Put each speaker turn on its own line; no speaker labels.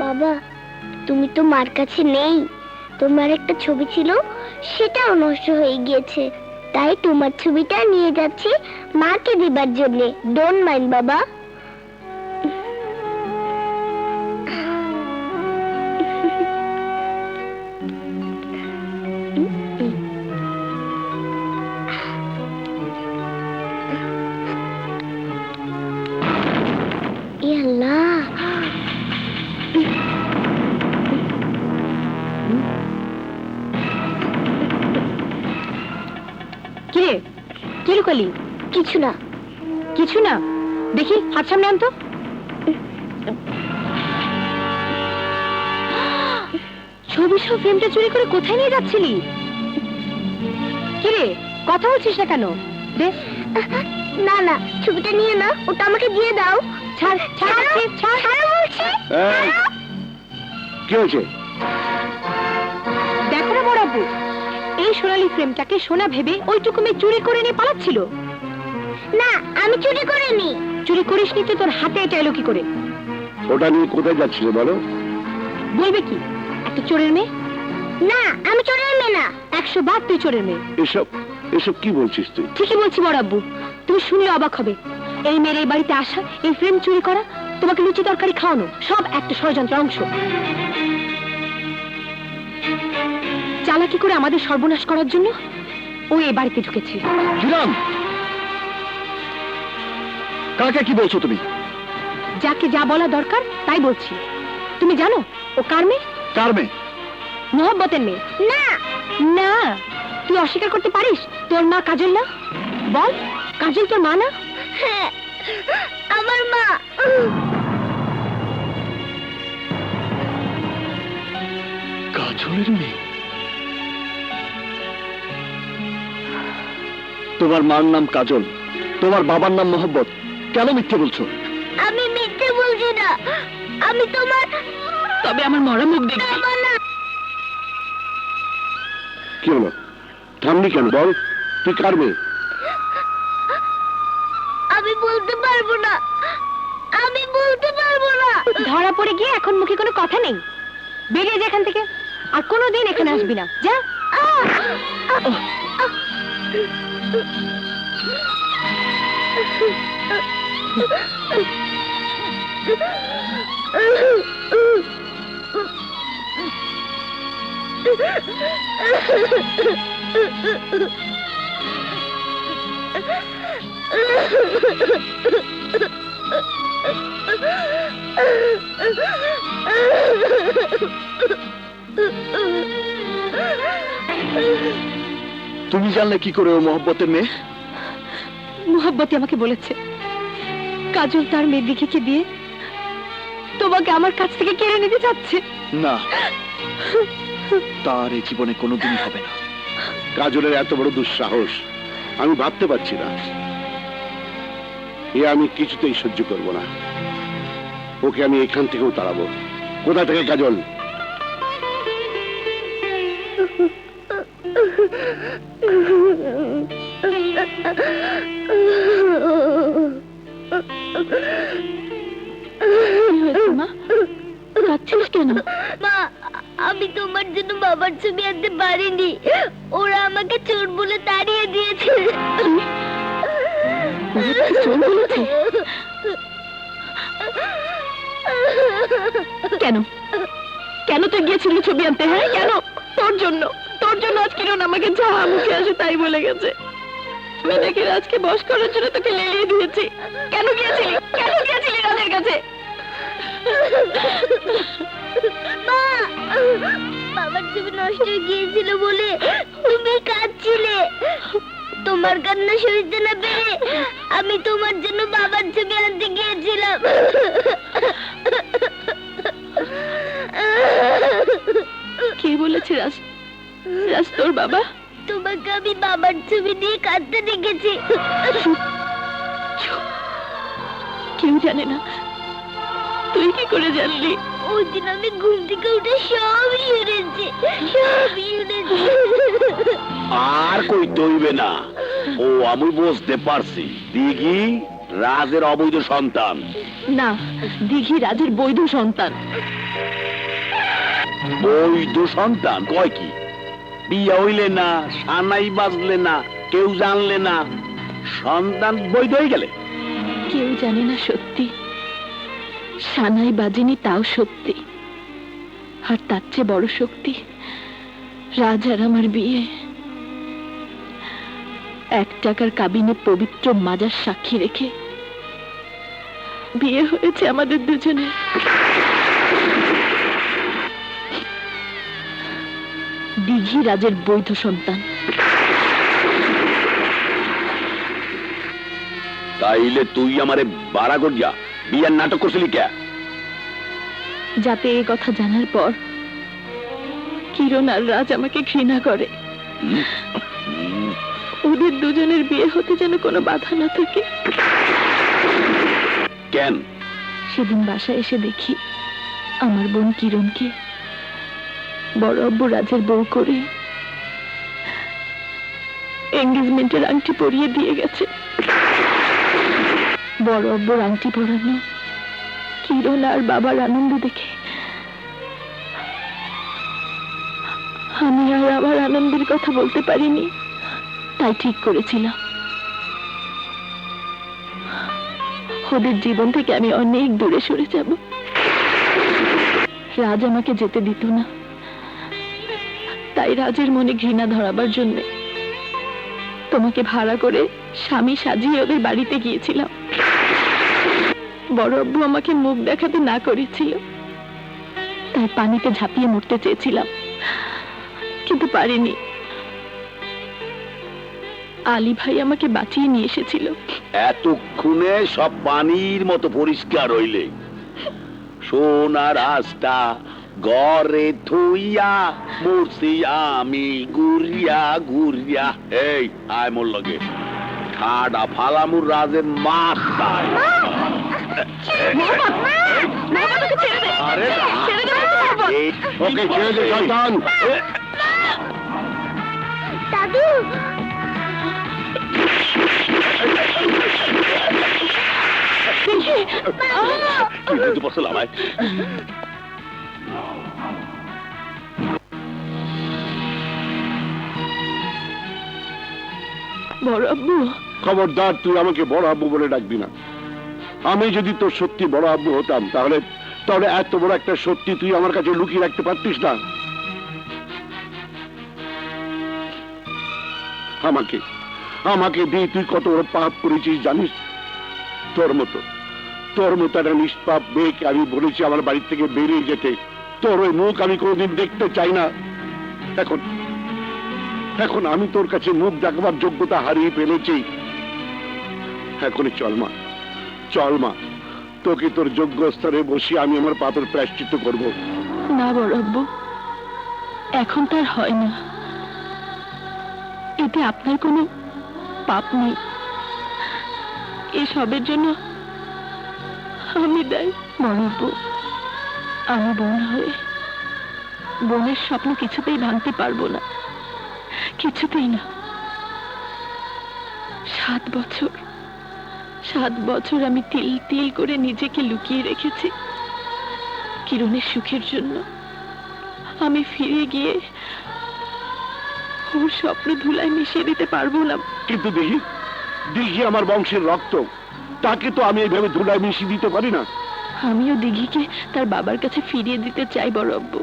বাবা, তুমি তো মার কাছে নেই। তোমার একটা ছবি ছিল, সেটাও নষ্ট হয়ে গিয়েছে। তাই তোমার ছবিটা নিয়ে যাচ্ছি মাকে দিবার জন্য। ডোন্ট মাইন্ড বাবা।
কি লুকালি?
কিছু না।
কিছু না? দেখি হাত সামনে আনতো। ছবি সহ ফ্রেমটা চুরি করে কোথায় নিয়ে যাচ্ছিলি? কিরে, কথা বলছিস না কেন? দে।
না না, ছবিটা নিয়ে না, ওটা আমাকে দিয়ে দাও।
ছাড় ছাড় ছাড় ছাড় বলছি।
কি হয়েছে?
দেখো না বড় আব্বু, এই সোনালী ফ্রেমটাকে সোনা ভেবে ওইটুকু মেয়ে চুরি করে নিয়ে পালাচ্ছিল।
না, আমি চুরি করিনি।
চুরি করিসনি তো তোর হাতে এটা এলো কি করে?
ওটা নিয়ে কোথায় যাচ্ছিল বলো?
বলবে কি, একটা চোরের মেয়ে?
না, আমি চোরের মেয়ে না।
100 বার তুই চোরের মেয়ে।
এসব এসব কি বলছিস তুই?
ঠিকই বলছি বড় আব্বু, তুমি শুনলে অবাক হবে। এই মেয়ের এই বাড়িতে আসা, এই ফ্রেম চুরি করা, তোমাকে লুচি তরকারি খাওয়ানো, সব একটা ষড়যন্ত্র অংশ। চালাকি করে আমাদের সর্বনাশ করার জন্য ও এই বাড়িতে ঢুকেছে।
কাকে কি বলছো তুমি?
যাকে যা বলা দরকার তাই বলছি। তুমি জানো ও কার মেয়ে?
কার মেয়ে?
মোহব্বতের মেয়ে।
না
না, তুই অস্বীকার করতে পারিস তোর মা কাজল না? বল, কাজল তোর মা না?
হ্যাঁ, আমার মা।
কাজলের মেয়ে? তোমার মার নাম কাজল, তোমার বাবার নাম মোহব্বত, কেন মিথ্যে বলছো?
আমি মিথ্যে বলছি না, আমি তোমার।
তবে আমার মরা মুখ দেখবি।
কি হলো, থামলি কেন? বল, তুই কার মেয়ে?
আমি বলতে পারবো না, আমি বলতে পারবো না।
ধরা পড়ে গিয়ে এখন মুখে কোনো কথা নেই। বেরিয়ে যা এখান থেকে, আর কোনোদিন এখানে আসবি না। যা।
তুমি জানলে কি করে ও মোহব্বতের মেয়ে?
মোহব্বতী আমাকে বলেছে কাজল তার মেয়ে দিঘিকে দিয়ে তোমাকে আমার কাছ থেকে কেড়ে নিতে চাচ্ছে।
না, তার এই জীবনে কোনোদিনই হবে না। কাজলের এত বড় দুঃসাহস আমি ভাবতে পারছি না। এ আমি কিছুতেই সহ্য করব না। ওকে আমি এখান থেকেও তাড়াবো। কোথা থেকে কাজল?
মা, কাঁদছিস কেন?
মা, আমি তোমার জন্য বাবার ছবি আনতে পারিনি। ওরা আমাকে চোর বলে তাড়িয়ে দিয়েছে।
চোর বলেছে? কেন কেন তুই গিয়েছিলি ছবি আনতে? হ্যাঁ, কেন? তোর জন্য। তোর জন্য আজ কিরণ আমাকে যা মুখে আসে তাই বলে গেছে। আমি নাকি রাজকে বশ করার জন্য তোকে লেলিয়ে দিয়েছি। কেন গিয়েছিলি? কেন গিয়েছিলি রাজের কাছে?
মা, বাবার ছবি নষ্ট হয়ে গিয়েছিল বলে তুমি কাঁদছিলে। তোমার কান্না সইতে না পেরে আমি তোমার জন্য বাবার ছবি আনতে গিয়েছিলাম।
কে বলেছে রাজ? রাজ তোর বাবা?
তোমাকে আমি বাবার ছবি নিয়ে কাঁদতে দেখেছি।
কেউ জানে না, তুই কি করে জানলি?
ওই দিন আমি ঘুম থেকে উঠে সব শুনেছি, সব শুনেছি।
আর কই দইবে না, ও আমি বুঝতে পারছি। দিঘি রাজের অবৈধ সন্তান।
না, দিঘি রাজের বৈধ সন্তান।
ওই দু সন্তান কয় কি? বিয়া হইলে না, সানাই বাজলে না, কেউ জানলে না, সন্তান বৈধ হয়ে গেলে।
কেউ জানে না সত্যি, সানাই বাজেনি তাও সত্যি। আর তার চেয়ে বড় শক্তি রাজ আর আমার বিয়ে। 1 টাকার কাবিনে পবিত্র মাজার সাক্ষী রেখে বিয়ে হয়েছে আমাদের দুজনে। দিঘি রাজের বৈধ সন্তান।
তাইলে তুই আমারে বাড়া করিয়া বিয়ার নাটক করছিলি কে?
যাতে এই কথা জানার পর কিরণ আর রাজ আমাকে ঘৃণা করে, ওদের দুজনের বিয়ে হতে যেন কোনো বাধা না থাকে।
কেন?
সেদিন বাসায় এসে দেখি আমার বোন কিরণকে বড় আব্বু রাজের বউ করে এঙ্গেজমেন্টের আংটি পরিয়ে দিয়ে গেছে। বড় আব্বুর আংটি পরানো কিরণ আর বাবার আনন্দ দেখে আমি আর আমার আনন্দের কথা বলতে পারিনি। তাই ঠিক করেছিলাম ওদের জীবন থেকে আমি অনেক দূরে সরে যাব। রাজ আমাকে যেতে দিত না, তাই রাজের মনে ঘৃণা ধরাবার জন্য তোমাকে ভাড়া করে স্বামী সাজিয়ে ওদের বাড়িতে গিয়েছিলাম। বড় আব্বু আমাকে মুখ দেখাতে না করেছিল, তাই পানিতে ঝাঁপিয়ে মরতে চেয়েছিলাম, কিন্তু পারিনি। আলী ভাই আমাকে বাঁচিয়ে নিয়ে এসেছিল।
এতক্ষণে সব পানির মতো পরিষ্কার হইলে সোনার আস্তা ঘরে থইয়া মরছি আমি ঘুরিয়া ঘুরিয়া। এই আয় মোর লগে, ঠাডা ফালামুর রাজের মাথায়। আরে এই-
ওকে ছেড়ে দে শয়তান।
দাদু,
কি বলতে পারছিল আমায়?
বড় আব্বু,
খবরদার, তুই আমাকে বড় আব্বু বলে ডাকবি না। আমি যদি তোর সত্যি বড় আব্বু হতাম তাহলে তাহলে এত বড় একটা সত্যি তুই আমার কাছে লুকিয়ে রাখতে পারতিস না। আমাকে আমাকে দিয়ে তুই কত বড় পাপ করেছিস জানিস? তোর মতো একটা নিষ্পাপ মেয়েকে আমি বলেছি আমার বাড়ি থেকে বেরিয়ে যেতে। তোর ওই মুখ আমি কোনোদিন দেখতে চাই না। এখন এখন আমি তোর কাছে মুখ দেখাবার যোগ্যতা হারিয়ে ফেলেছি। এখনই চল মা, তোকে তোর যোগ্য স্তরে বসিয়ে আমি আমার পাপের প্রায়শ্চিত্ত করব।
না বড় আব্বু, এখন তার হয় না। এতে আপনার কোনো পাপ নেই। এসবের জন্য আমি দায়ী। বড় আব্বু, আমি বোন হয়ে বোনের স্বপ্ন কিছুতেই ভাঙতে পারবো না, কিছুতেই না। 7 বছর আমি তিল তিল করে নিজেকে লুকিয়ে রেখেছি কিরণের সুখের জন্য। আমি ফিরে গিয়ে ওর স্বপ্ন ধুলায় মিশিয়ে দিতে পারবো না।
কিন্তু দিঘি আমার বংশের রক্ত, তাকে তো আমি এইভাবে ধুলায় মিশিয়ে দিতে পারি না।
আমিও দিঘিকে তার বাবার কাছে ফিরিয়ে দিতে চাই বড় আব্বু।